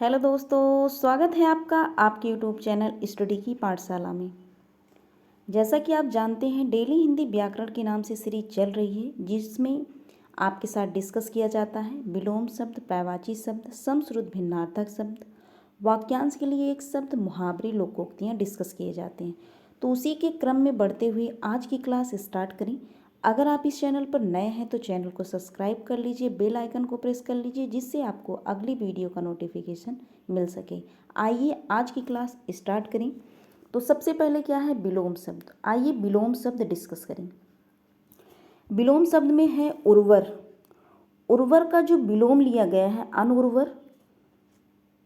Hello दोस्तों, स्वागत है आपका आपके यूट्यूब चैनल स्टडी की पाठशाला में। जैसा कि आप जानते हैं, डेली हिंदी व्याकरण के नाम से सीरीज चल रही है, जिसमें आपके साथ डिस्कस किया जाता है विलोम शब्द, पर्यायवाची शब्द, समश्रुत भिन्नार्थक शब्द, वाक्यांश के लिए एक शब्द, मुहावरे, लोकोक्तियाँ डिस्कस किए जाते हैं। तो उसी के क्रम में बढ़ते हुए आज की क्लास स्टार्ट करें। अगर आप इस चैनल पर नए हैं तो चैनल को सब्सक्राइब कर लीजिए, बेल आइकन को प्रेस कर लीजिए, जिससे आपको अगली वीडियो का नोटिफिकेशन मिल सके। आइए आज की क्लास स्टार्ट करें। तो सबसे पहले क्या है विलोम शब्द। आइए विलोम शब्द डिस्कस करें। विलोम शब्द में है उर्वर। उर्वर का जो विलोम लिया गया है अनुर्वर,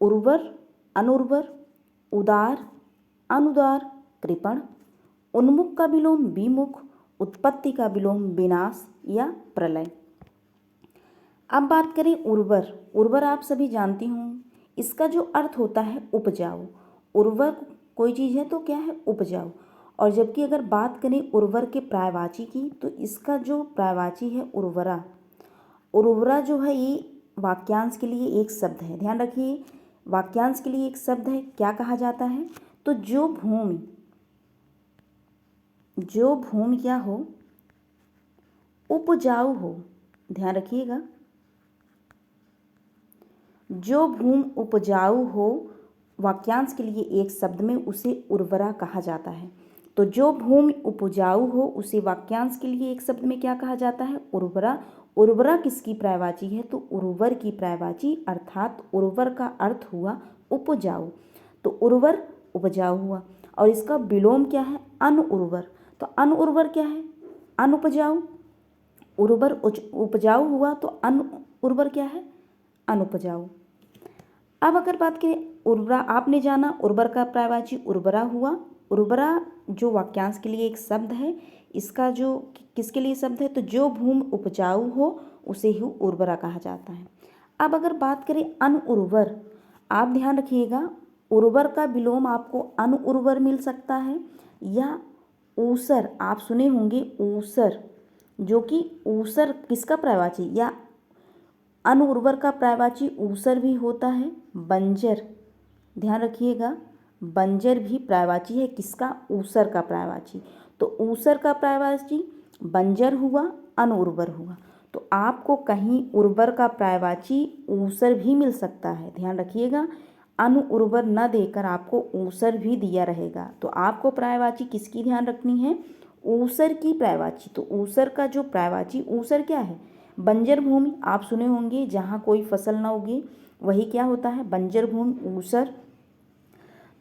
उर्वर, अनुर्वर, उदार, अनुदार, कृपण। उन्मुख का विलोम विमुख, उत्पत्ति का विलोम विनाश या प्रलय। अब बात करें उर्वर। उर्वर आप सभी जानते होंगे, इसका जो अर्थ होता है उपजाऊ। उर्वर कोई चीज़ है तो क्या है, उपजाऊ। और जबकि अगर बात करें उर्वर के पर्यायवाची की, तो इसका जो पर्यायवाची है उर्वरा। उर्वरा जो है ये वाक्यांश के लिए एक शब्द है। ध्यान रखिए, वाक्यांश के लिए एक शब्द है। क्या कहा जाता है, तो जो भूमि क्या हो, उपजाऊ हो। ध्यान रखिएगा, जो भूमि उपजाऊ हो, वाक्यांश के लिए एक शब्द में उसे उर्वरा कहा जाता है। तो जो भूमि उपजाऊ हो उसे वाक्यांश के लिए एक शब्द में क्या कहा जाता है, उर्वरा। उर्वरा किसकी पर्यायवाची है, तो उर्वर की पर्यायवाची, अर्थात उर्वर का अर्थ हुआ उपजाऊ। तो उर्वर उपजाऊ हुआ। और इसका विलोम क्या है, अनुउर्वर। तो अनुउर्वर क्या है, अनुपजाऊ। उर्वर उपजाऊ हुआ तो अनुउर्वर क्या है, अनुपजाऊ। अब अगर बात करें उर्वरा, आपने जाना उर्वर का पर्यायवाची उर्वरा हुआ। उर्वरा जो वाक्यांश के लिए एक शब्द है, इसका जो किसके लिए शब्द है, तो जो भूमि उपजाऊ हो उसे ही उर्वरा कहा जाता है। अब अगर बात करें अनुउर्वर, आप ध्यान रखिएगा, उर्वर का विलोम आपको अनुउर्वर मिल सकता है या ऊसर। आप सुने होंगे ऊसर, जो कि ऊसर किसका पर्यायवाची, या अनुउर्वर का पर्यायवाची ऊसर भी होता है। बंजर, ध्यान रखिएगा, बंजर भी पर्यायवाची है किसका, ऊसर का पर्यायवाची। तो ऊसर का पर्यायवाची बंजर हुआ, अनुउर्वर हुआ। तो आपको कहीं उर्वर का पर्यायवाची ऊसर भी मिल सकता है। ध्यान रखिएगा, अनुउर्वर न देकर आपको ऊसर भी दिया रहेगा। तो आपको पर्यायवाची किसकी ध्यान रखनी है, ऊसर की पर्यायवाची। तो ऊसर का जो पर्यायवाची, ऊसर क्या है, बंजर भूमि। आप सुने होंगे जहाँ कोई फसल न उगे वही क्या होता है, बंजर भूमि, ऊसर।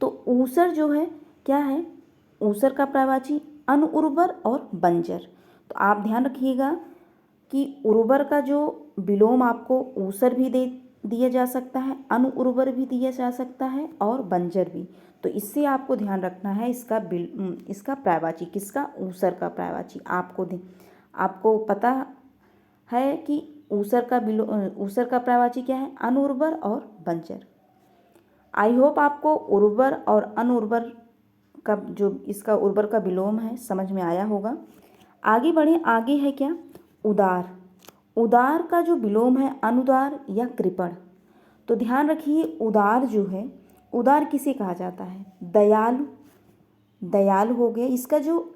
तो ऊसर जो है क्या है, ऊसर का पर्यायवाची अनुउर्वर और बंजर। तो आप ध्यान रखिएगा कि उर्वर का जो विलोम आपको ऊसर भी दे दिया जा सकता है, अनुउर्वर भी दिया जा सकता है और बंजर भी। तो इससे आपको ध्यान रखना है, इसका पर्यायवाची किसका, ऊसर का पर्यायवाची। आपको पता है कि ऊसर का पर्यायवाची क्या है, अनुउर्वर और बंजर। आई होप आपको उर्वर और अनुउर्वर का जो इसका उर्वर का विलोम है समझ में आया होगा। आगे बढ़ें, आगे है क्या, उदार। उदार का जो विलोम है अनुदार या कृपण। तो ध्यान रखिए, उदार जो है, उदार किसे कहा जाता है, दयालु। दयालु हो गया, इसका जो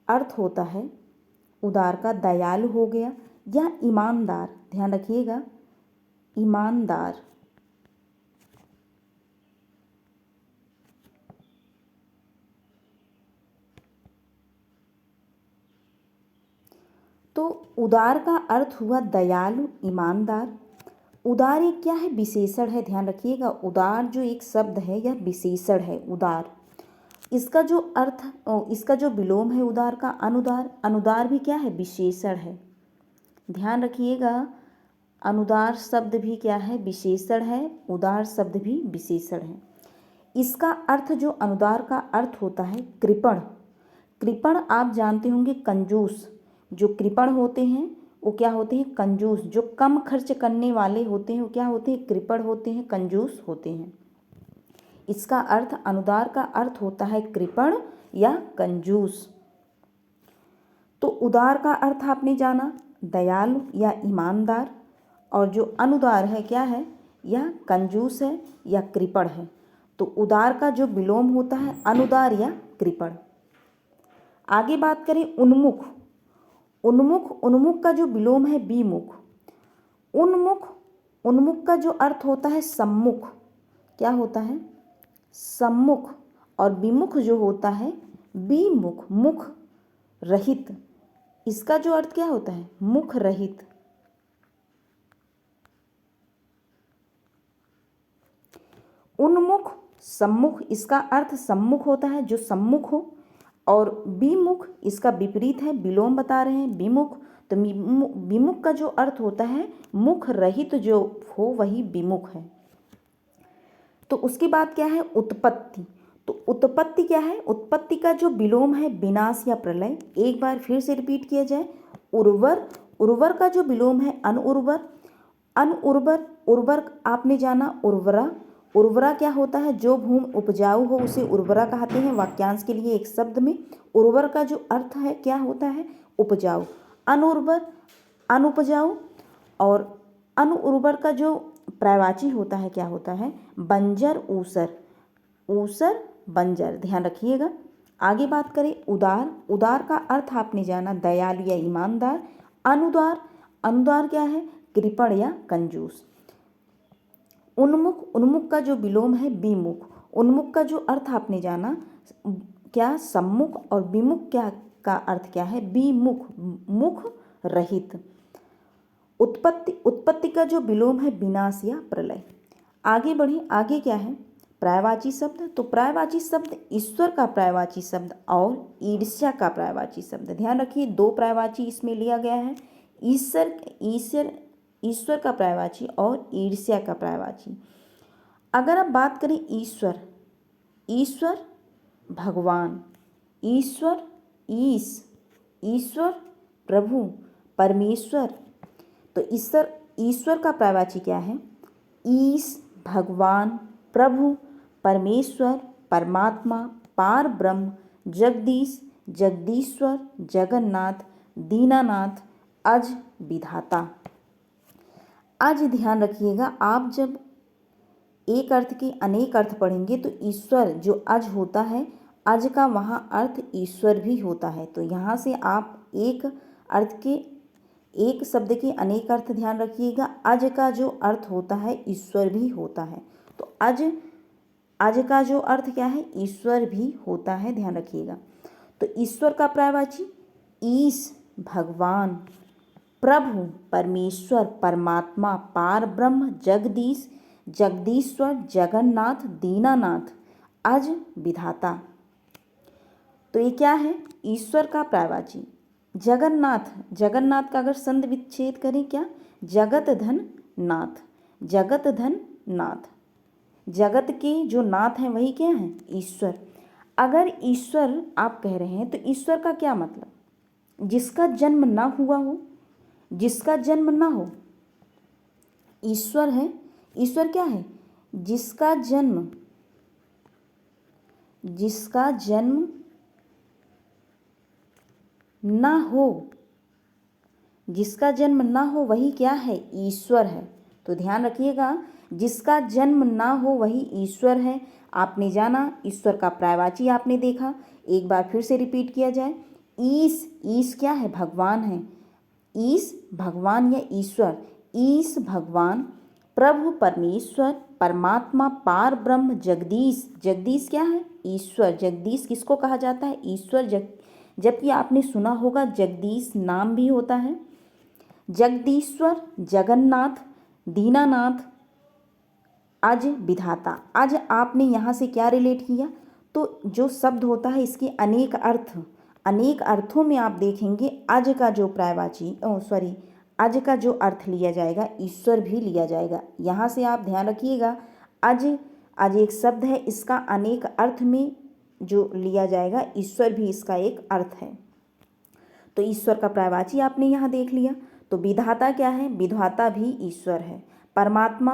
अर्थ होता है उदार का, दयालु हो गया या ईमानदार। ध्यान रखिएगा, ईमानदार। तो उदार का अर्थ हुआ दयालु, ईमानदार। उदार एक क्या है, विशेषण है। ध्यान रखिएगा, उदार जो एक शब्द है यह विशेषण है, उदार। इसका जो अर्थ, इसका जो विलोम है उदार का, अनुदार। अनुदार भी क्या है, विशेषण है। ध्यान रखिएगा, अनुदार शब्द भी क्या है, विशेषण है। उदार शब्द भी विशेषण है। इसका अर्थ जो अनुदार का अर्थ होता है कृपण। कृपण आप जानते होंगे, कंजूस। जो कृपण होते हैं वो क्या होते हैं, कंजूस। जो कम खर्च करने वाले होते हैं वो क्या होते हैं, कृपण होते हैं, कंजूस होते हैं। इसका अर्थ, अनुदार का अर्थ होता है कृपण या कंजूस। तो उदार का अर्थ आपने जाना, दयालु या ईमानदार। और जो अनुदार है क्या है, या कंजूस है या कृपण है। तो उदार का जो विलोम होता है अनुदार या कृपण। आगे बात करें उन्मुख। उन्मुख का जो विलोम है विमुख। उन्मुख का जो अर्थ होता है सम्मुख। क्या होता है? सम्मुख। और विमुख जो होता है विमुख, मुख रहित। इसका जो अर्थ क्या होता है? मुख रहित। उन्मुख सम्मुख, इसका अर्थ सम्मुख होता है, जो सम्मुख हो। और विमुख इसका विपरीत है, विलोम बता रहे हैं विमुख। तो विमुख का जो अर्थ होता है मुख रहित जो हो वही विमुख है। तो उसके बाद क्या है? उत्पत्ति। तो उत्पत्ति क्या है? उत्पत्ति का जो विलोम है विनाश या प्रलय। एक बार फिर से रिपीट किया जाए। उर्वर का जो विलोम है अनउर्वर। उर्वर आपने जाना उर्वरा। उर्वरा क्या होता है? जो भूमि उपजाऊ हो उसे उर्वरा कहते हैं। वाक्यांश के लिए एक शब्द में उर्वर का जो अर्थ है क्या होता है? उपजाऊ। अनउर्वर अनुपजाऊ। और अनउर्वर का जो पर्यायवाची होता है क्या होता है? बंजर ऊसर। ऊसर बंजर, ध्यान रखिएगा। आगे बात करें उदार का अर्थ आपने जाना दयालु या ईमानदार। अनुदार क्या है? कृपण या कंजूस। उन्मुख का जो विलोम है विमुख। उन्मुख का जो अर्थ आपने जाना क्या? सम्मुख। और विमुख क्या का अर्थ क्या है? विमुख, मुख रहित। उत्पत्ति का जो विलोम है विनाश या प्रलय। आगे बढ़े, आगे क्या है? पर्यायवाची शब्द। तो पर्यायवाची शब्द ईश्वर का पर्यायवाची शब्द और ईर्ष्या का पर्यायवाची शब्द। ध्यान रखिए, दो पर्यायवाची इसमें लिया गया है, ईश्वर का पर्यायवाची और ईर्ष्या का पर्यायवाची। अगर आप बात करें ईश्वर भगवान, ईश्वर ईश्वर प्रभु परमेश्वर। तो ईश्वर का पर्यायवाची क्या है? ईश भगवान, प्रभु परमेश्वर, परमात्मा, पार ब्रह्म, जगदीश जगदीश्वर, जगन्नाथ दीनानाथ, अज विधाता। आज ध्यान रखिएगा, आप जब एक अर्थ के अनेक अर्थ पढ़ेंगे तो ईश्वर जो अज होता है, अज का वहाँ अर्थ ईश्वर भी होता है। तो यहाँ से आप एक अर्थ के एक शब्द के अनेक अर्थ ध्यान रखिएगा। अज का जो अर्थ होता है ईश्वर भी होता है। तो अज का जो अर्थ क्या है? ईश्वर भी होता है, ध्यान रखिएगा। तो ईश्वर का पर्यायवाची ईश भगवान, प्रभु परमेश्वर, परमात्मा, पार ब्रह्म, जगदीश जगदीश्वर, जगन्नाथ दीनानाथ, अज विधाता। तो ये क्या है? ईश्वर का पर्यायवाची। जगन्नाथ का अगर संधि विच्छेद करें क्या? जगत धन नाथ, जगत धन नाथ। जगत के जो नाथ हैं वही क्या है? ईश्वर। अगर ईश्वर आप कह रहे हैं तो ईश्वर का क्या मतलब? जिसका जन्म ना हुआ हो, जिसका जन्म ना हो, ईश्वर है। ईश्वर क्या है? जिसका जन्म ना हो, जिसका जन्म ना हो वही क्या है? ईश्वर है। तो ध्यान रखिएगा, जिसका जन्म ना हो वही ईश्वर है। आपने जाना ईश्वर का पर्यायवाची आपने देखा, एक बार फिर से रिपीट किया जाए। ईश क्या है? भगवान है। ईश भगवान या ईश्वर। ईश भगवान, प्रभु परमेश्वर, परमात्मा, पार ब्रह्म, जगदीश क्या है? ईश्वर। जगदीश किसको कहा जाता है? ईश्वर। जबकि आपने सुना होगा जगदीश नाम भी होता है। जगदीश्वर, जगन्नाथ दीनानाथ, अज विधाता। आज आपने यहाँ से क्या रिलेट किया? तो जो शब्द होता है इसके अनेक अर्थों में आप देखेंगे अज का जो पर्यायवाची अज का जो अर्थ लिया जाएगा ईश्वर भी लिया जाएगा। यहाँ से आप ध्यान रखिएगा, अज एक शब्द है, इसका अनेक अर्थ में जो लिया जाएगा ईश्वर भी इसका एक अर्थ है। तो ईश्वर का पर्यायवाची आपने यहाँ देख लिया। तो विधाता क्या है? विधाता भी ईश्वर है। परमात्मा,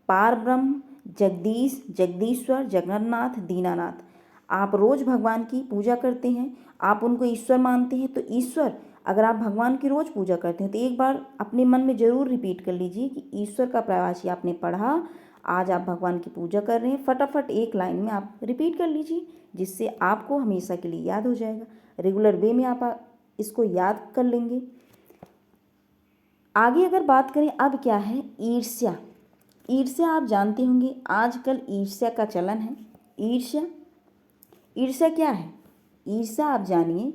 पार ब्रह्म, जगदीश्वर, जगन्नाथ दीनानाथ। आप रोज भगवान की पूजा करते हैं, आप उनको ईश्वर मानते हैं। तो ईश्वर अगर आप भगवान की रोज़ पूजा करते हैं तो एक बार अपने मन में ज़रूर रिपीट कर लीजिए कि ईश्वर का पर्यायवाची आपने पढ़ा, आज आप भगवान की पूजा कर रहे हैं, फटाफट एक लाइन में आप रिपीट कर लीजिए, जिससे आपको हमेशा के लिए याद हो जाएगा। रेगुलर वे में आप इसको याद कर लेंगे। आगे अगर बात करें, अब क्या है ईर्ष्या। ईर्ष्या आप जानते होंगे, आजकल ईर्ष्या का चलन है। ईर्ष्या, ईर्ष्या क्या है? ईर्ष्या आप जानिए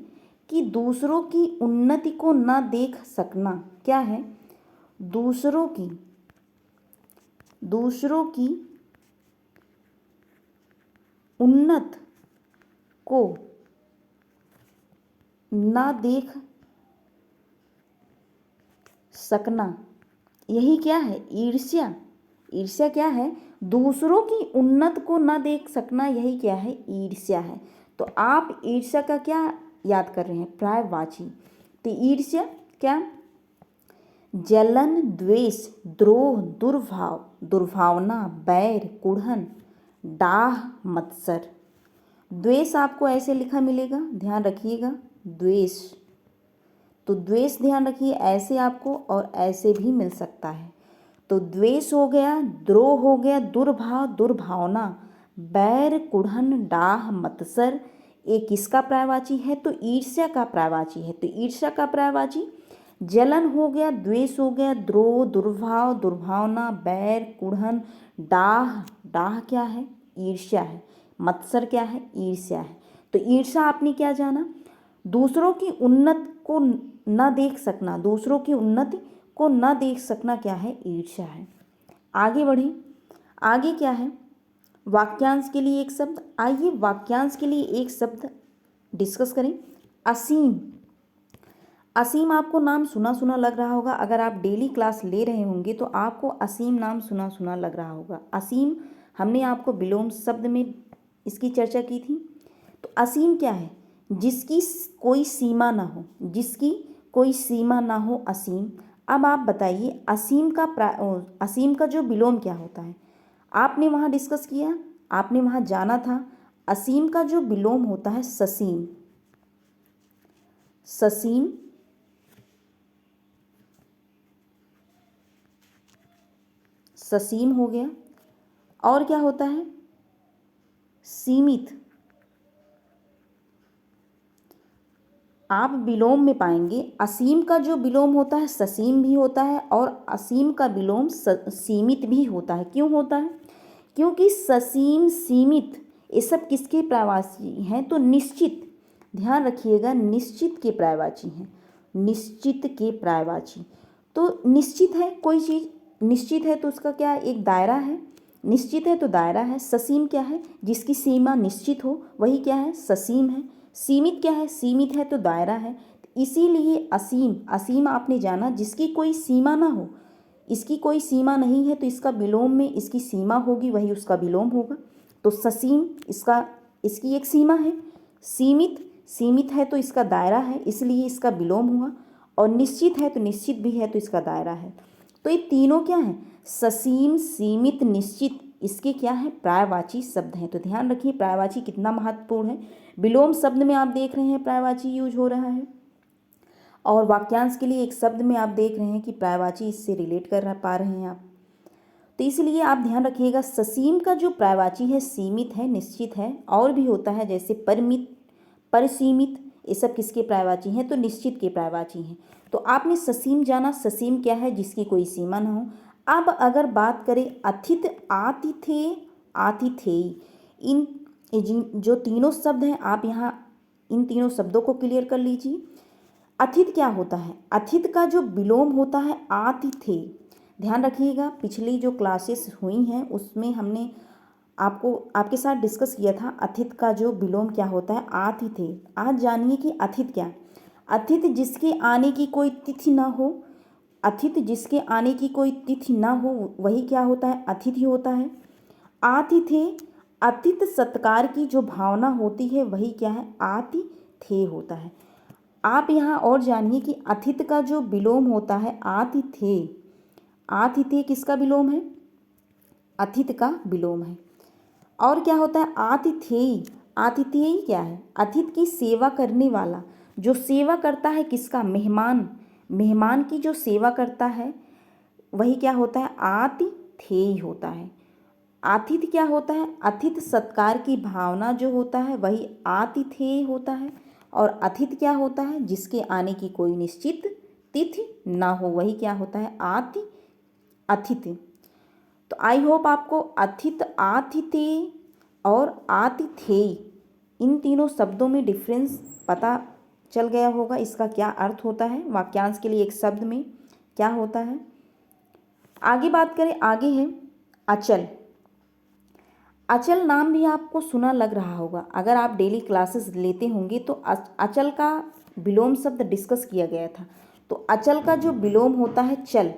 कि दूसरों की उन्नति को ना देख सकना। क्या है? दूसरों की उन्नत को ना देख सकना, यही क्या है? ईर्ष्या। ईर्ष्या क्या है? दूसरों की उन्नत को ना देख सकना, यही क्या है? ईर्ष्या है। तो आप ईर्ष्या का क्या याद कर रहे हैं? पर्यायवाची। तो ईर्ष्या क्या? जलन, द्वेष, द्रोह, दुर्भाव, दुर्भावना, बैर, कुढ़न, डाह, मत्सर। द्वेष आपको ऐसे लिखा मिलेगा, ध्यान रखिएगा, द्वेष। तो द्वेष ध्यान रखिए, ऐसे आपको और ऐसे भी मिल सकता है। तो द्वेष हो गया, द्रोह हो गया, दुर्भाव, दुर्भावना, बैर, कुढ़न, डाह, मत्सर। ये किसका पर्यायवाची है? तो ईर्ष्या का पर्यायवाची है। तो ईर्ष्या का पर्यायवाची जलन हो गया, द्वेष हो गया, द्रोह, दुर्भाव, दुर्भावना, बैर, कुढ़न, डाह। डाह क्या है? ईर्ष्या है। मत्सर क्या है? ईर्ष्या है। तो ईर्ष्या आपने क्या जाना? दूसरों की उन्नति को न देख सकना, दूसरों की उन्नति को न देख सकना क्या है? ईर्ष्या है। आगे बढ़ें, आगे क्या है? वाक्यांश के लिए एक शब्द। आइए वाक्यांश के लिए एक शब्द डिस्कस करें। असीम। असीम आपको नाम सुना सुना लग रहा होगा, अगर आप डेली क्लास ले रहे होंगे तो आपको असीम नाम सुना सुना लग रहा होगा। असीम हमने आपको विलोम शब्द में इसकी चर्चा की थी। तो असीम क्या है? जिसकी कोई सीमा ना हो, जिसकी कोई सीमा ना हो, असीम। अब आप बताइए असीम का जो विलोम क्या होता है? आपने वहाँ डिस्कस किया, आपने वहाँ जाना था। असीम का जो विलोम होता है ससीम। ससीम, ससीम हो गया। और क्या होता है? सीमित। आप विलोम में पाएंगे असीम का जो विलोम होता है ससीम भी होता है, और असीम का विलोम सीमित भी होता है। क्यों होता है? क्योंकि ससीम, सीमित, ये सब किसके पर्यायवाची हैं? तो निश्चित। ध्यान रखिएगा, निश्चित के पर्यायवाची हैं। निश्चित के पर्यायवाची। तो निश्चित है कोई चीज़, निश्चित है तो उसका क्या? एक दायरा है। निश्चित है तो दायरा है। ससीम क्या है? जिसकी सीमा निश्चित हो, वही क्या है? ससीम है। सीमित क्या है? सीमित है तो दायरा है। इसीलिए असीम, असीम आपने जाना जिसकी कोई सीमा ना हो, इसकी कोई सीमा नहीं है तो इसका विलोम में इसकी सीमा होगी, वही उसका विलोम होगा। तो ससीम इसकी एक सीमा है। सीमित, सीमित है तो इसका दायरा है, इसलिए इसका विलोम हुआ। और निश्चित है तो निश्चित भी है तो इसका दायरा है। तो ये तीनों क्या है? ससीम, सीमित, निश्चित, इसके क्या है? पर्यायवाची शब्द हैं। तो ध्यान रखिए पर्यायवाची कितना महत्वपूर्ण है। विलोम शब्द में आप देख रहे हैं पर्यायवाची यूज हो रहा है, और वाक्यांश के लिए एक शब्द में आप देख रहे हैं कि पर्यायवाची इससे रिलेट कर पा रहे हैं आप। तो इसलिए आप ध्यान रखिएगा, ससीम का जो पर्यायवाची है सीमित है, निश्चित है, और भी होता है जैसे परिमित, परिसीमित, ये सब किसके पर्यायवाची हैं? तो निश्चित के पर्यायवाची हैं। तो आपने ससीम जाना, ससीम क्या है? जिसकी कोई सीमा ना हो। अब अगर बात करें अथित, आतिथेय, आतिथेयी, इन जो तीनों शब्द हैं आप यहाँ इन तीनों शब्दों को क्लियर कर लीजिए। अथित क्या होता है? अथित का जो विलोम होता है आतिथेय। ध्यान रखिएगा, पिछली जो क्लासेस हुई हैं उसमें हमने आपके साथ डिस्कस किया था अथित का जो विलोम क्या होता है? आतिथेय। आज जानिए कि अथित क्या? अथित जिसके आने की कोई तिथि ना हो, अथित जिसके आने की कोई तिथि ना हो वही क्या होता है? अतिथि होता है। आतिथेय, अतिथि सत्कार की जो भावना होती है वही क्या है? आतिथेय होता है। आप यहाँ और जानिए कि अथित का जो विलोम होता है आतिथेय। आतिथेय किसका विलोम है? अथित का विलोम है। और क्या होता है? आतिथेयी। आतिथेयी क्या है? अतिथि की सेवा करने वाला, जो सेवा करता है किसका, मेहमान, मेहमान की जो सेवा करता है वही क्या होता है, आतिथेय होता है। आतिथ्य क्या होता है, अतिथि सत्कार की भावना जो होता है वही आतिथेय होता है। और अतिथि क्या होता है, जिसके आने की कोई निश्चित तिथि ना हो, वही क्या होता है, अतिथि। तो आई होप आपको अतिथि, आतिथेय और आतिथेय इन तीनों शब्दों में डिफरेंस पता चल गया होगा, इसका क्या अर्थ होता है, वाक्यांश के लिए एक शब्द में क्या होता है। आगे बात करें, आगे है अचल। अचल नाम भी आपको सुना लग रहा होगा, अगर आप डेली क्लासेस लेते होंगे तो अचल का विलोम शब्द डिस्कस किया गया था। तो अचल का जो विलोम होता है चल,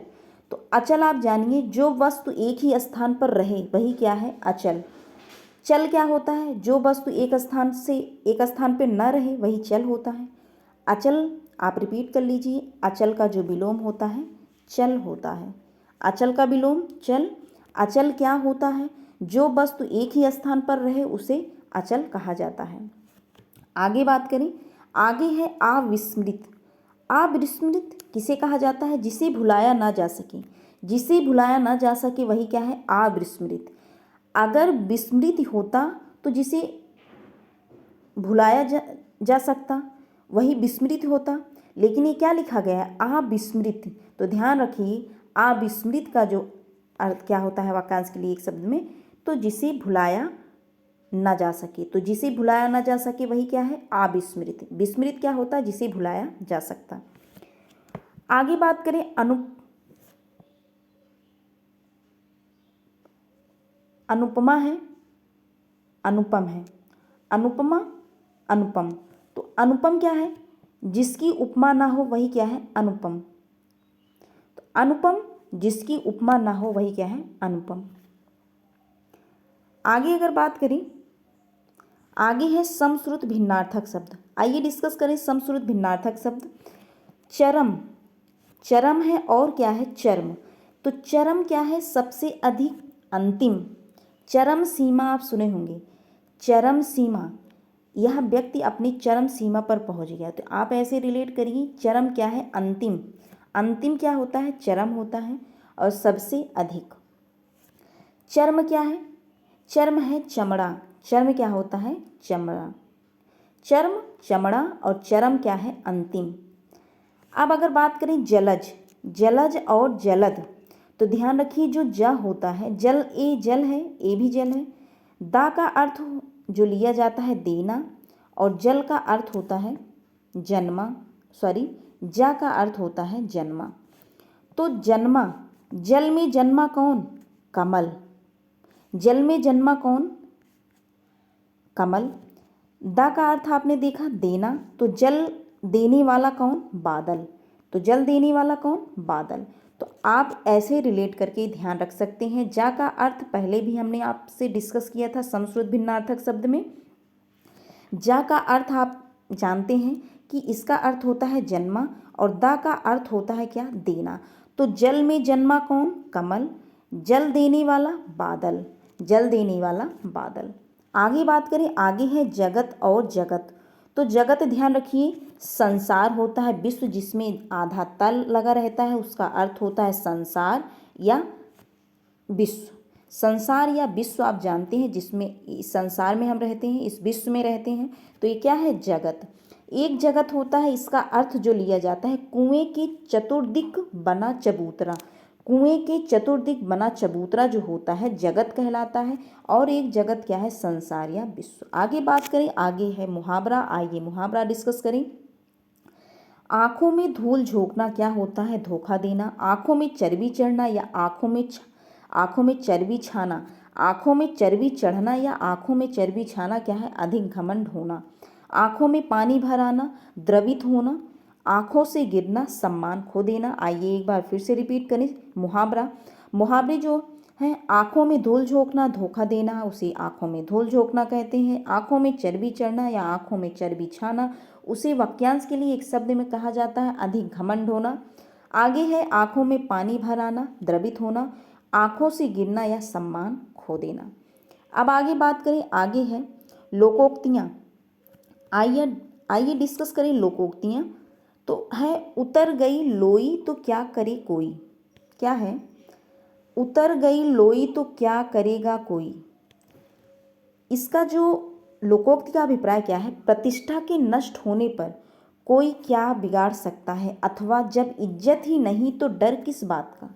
तो अचल आप जानिए जो वस्तु एक ही स्थान पर रहे वही क्या है, अचल। चल क्या होता है, जो वस्तु एक स्थान से एक स्थान पर न रहे वही चल होता है। अचल आप रिपीट कर लीजिए, अचल का जो विलोम होता है चल होता है। अचल का विलोम चल। अचल क्या होता है, जो वस्तु एक ही स्थान पर रहे उसे अचल कहा जाता है। आगे बात करें, आगे है अविस्मृत। अविस्मृत किसे कहा जाता है, जिसे भुलाया ना जा सके, जिसे भुलाया ना जा सके वही क्या है, अविस्मृत। अगर विस्मृत होता तो जिसे भुलाया जा सकता वही विस्मृत होता, लेकिन ये क्या लिखा गया है, अविस्मृत। तो ध्यान रखिए अविस्मृत का जो अर्थ क्या होता है वाक्यांश के लिए एक शब्द में, तो जिसे भुलाया ना जा सके, तो जिसे भुलाया ना जा सके वही क्या है, अविस्मृत। विस्मृत क्या होता है, जिसे भुलाया जा सकता। आगे बात करें अनुपमा है, अनुपम है। अनुपमा, अनुपम। तो अनुपम क्या है, जिसकी उपमा ना हो वही क्या है, अनुपम। तो अनुपम जिसकी उपमा ना हो वही क्या है, अनुपम। आगे अगर बात करें, आगे है समश्रुत भिन्नार्थक शब्द। आइए डिस्कस करें समश्रुत भिन्नार्थक शब्द। चरम, चरम है और क्या है, चर्म। तो चरम क्या है, सबसे अधिक, अंतिम। चरम सीमा आप सुने होंगे, चरम सीमा, यह व्यक्ति अपनी चरम सीमा पर पहुंच गया। तो आप ऐसे रिलेट करिए, चरम क्या है, अंतिम। अंतिम क्या होता है, चरम होता है। और सबसे अधिक, चर्म क्या है, चर्म है चमड़ा। चर्म क्या होता है, चमड़ा। चर्म, चमड़ा और चरम क्या है, अंतिम। अब अगर बात करें जलज, जलज और जलद, तो ध्यान रखिए जो ज होता है, जल, ए जल है, ए भी जल है। दा का अर्थ जो लिया जाता है देना, और जल का अर्थ होता है जन्मा, सॉरी जा का अर्थ होता है जन्मा। तो जन्मा, जल में जन्मा कौन, कमल। जल में जन्मा कौन, कमल। दा का अर्थ आपने देखा देना, तो जल देने वाला कौन, बादल। तो जल देने वाला कौन, बादल। तो आप ऐसे रिलेट करके ध्यान रख सकते हैं। जा का अर्थ पहले भी हमने आपसे डिस्कस किया था समश्रुत भिन्नार्थक शब्द में। जा का अर्थ आप जानते हैं कि इसका अर्थ होता है जन्मा, और दा का अर्थ होता है क्या, देना। तो जल में जन्मा कौन, कमल। जल देने वाला बादल, जल देने वाला बादल। आगे बात करें, आगे है जगत और जगत। तो जगत ध्यान रखिए संसार होता है, विश्व जिसमें आधा तल लगा रहता है उसका अर्थ होता है संसार या विश्व। संसार या विश्व आप जानते हैं, जिसमें इस संसार में हम रहते हैं, इस विश्व में रहते हैं, तो ये क्या है, जगत। एक जगत होता है, इसका अर्थ जो लिया जाता है कुएं के चतुर्दिक बना चबूतरा। कुएं के चतुर्दिक बना चबूतरा जो होता है जगत कहलाता है। और एक जगत क्या है, संसार या विश्व। आगे बात करें, आगे है मुहावरा। आइए मुहावरा डिस्कस करें। आंखों में धूल झोंकना क्या होता है, धोखा देना। आंखों में चर्बी चढ़ना या आंखों में चर्बी छाना। आंखों में चर्बी चढ़ना या आंखों में चर्बी छाना क्या है, अधिक घमंड होना। आंखों में पानी भर आना, द्रवित होना। आंखों से गिरना, सम्मान खो देना। आइए एक बार फिर से रिपीट करें मुहावरा। मुहावरे जो हैं, आंखों में धूल झोंकना, धोखा देना, उसे आंखों में धूल झोंकना कहते हैं। आंखों में चर्बी चढ़ना या आंखों में चर्बी छाना, उसे वाक्यांश के लिए एक शब्द में कहा जाता है अधिक घमंड होना। आगे है आंखों में पानी भर आना, द्रवित होना। आंखों से गिरना या सम्मान खो देना। अब आगे बात करें, आगे है लोकोक्तियाँ। आइए आइए डिस्कस करें लोकोक्तियाँ। तो है उतर गई लोई तो क्या करे कोई। क्या है? उतर गई लोई तो क्या करेगा कोई। इसका जो लोकोक्ति का अभिप्राय क्या है? प्रतिष्ठा के नष्ट होने पर कोई क्या बिगाड़ सकता है, अथवा जब इज्जत ही नहीं तो डर किस बात का।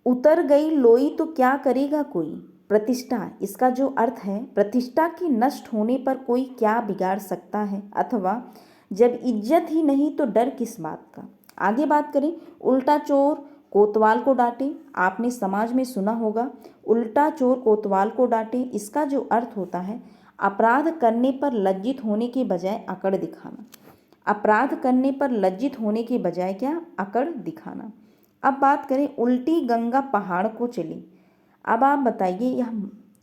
उतर गई लोई तो क्या करेगा कोई। प्रतिष्ठा, इसका जो अर्थ है, प्रतिष्ठा के नष्ट होने पर कोई क्या बिगाड़ सकता है, अथवा जब इज्जत ही नहीं तो डर किस बात का। आगे बात करें, उल्टा चोर कोतवाल को डांटे। आपने समाज में सुना होगा, उल्टा चोर कोतवाल को डांटे। इसका जो अर्थ होता है, अपराध करने पर लज्जित होने के बजाय अकड़ दिखाना। अपराध करने पर लज्जित होने के बजाय क्या? अकड़ दिखाना। अब बात करें, उल्टी गंगा पहाड़ को चली। अब आप बताइए, यह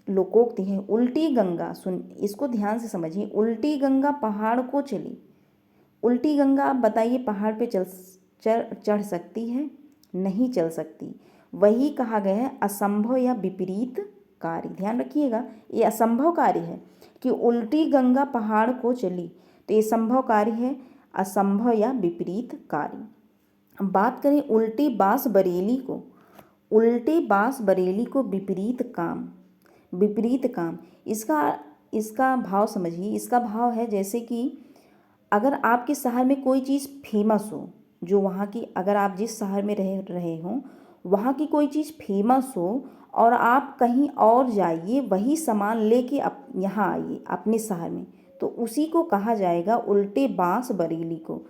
लोकोक्ति है। उल्टी गंगा, सुन इसको ध्यान से समझिए। उल्टी गंगा पहाड़ को चली। उल्टी गंगा, आप बताइए, पहाड़ पे चढ़ सकती है? नहीं चल सकती। वही कहा गया है असंभव या विपरीत कार्य। ध्यान रखिएगा, ये असंभव कार्य है कि उल्टी गंगा पहाड़ को चली, तो ये संभव कार्य है, असंभव या विपरीत कार्य। बात करें उल्टी बांस बरेली को। उल्टे बांस बरेली को विपरीत काम। विपरीत काम, इसका भाव समझिए। इसका भाव है जैसे कि अगर आपके शहर में कोई चीज़ फेमस हो, जो वहाँ की, अगर आप जिस शहर में रह रहे हो वहाँ की कोई चीज़ फेमस हो और आप कहीं और जाइए, वही सामान लेके यहाँ आइए अपने शहर में, तो उसी को कहा जाएगा उल्टे बांस बरेली को।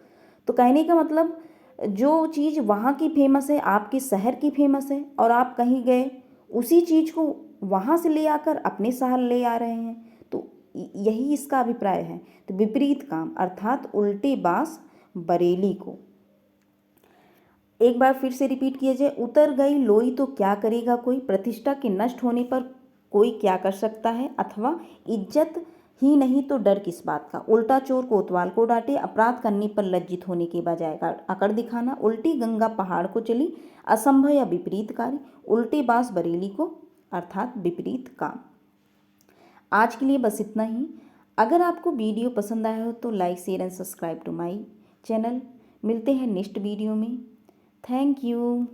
तो कहने का मतलब, जो चीज़ वहाँ की फेमस है, आपके शहर की फेमस है, और आप कहीं गए, उसी चीज़ को वहाँ से ले आकर अपने शहर ले आ रहे हैं, तो यही इसका अभिप्राय है। तो विपरीत काम अर्थात उल्टे बांस बरेली को। एक बार फिर से रिपीट किया जाए, उतर गई लोई तो क्या करेगा कोई। प्रतिष्ठा के नष्ट होने पर कोई क्या कर सकता है, अथवा इज्जत ही नहीं तो डर किस बात का। उल्टा चोर कोतवाल को डांटे। अपराध करने पर लज्जित होने के बजाय अकड़ दिखाना। उल्टी गंगा पहाड़ को चली, असंभव या विपरीत कार्य। उल्टे बांस बरेली को अर्थात विपरीत काम। आज के लिए बस इतना ही। अगर आपको वीडियो पसंद आया हो तो like share and subscribe to my channel. मिलते हैं नेक्स्ट वीडियो में। Thank you.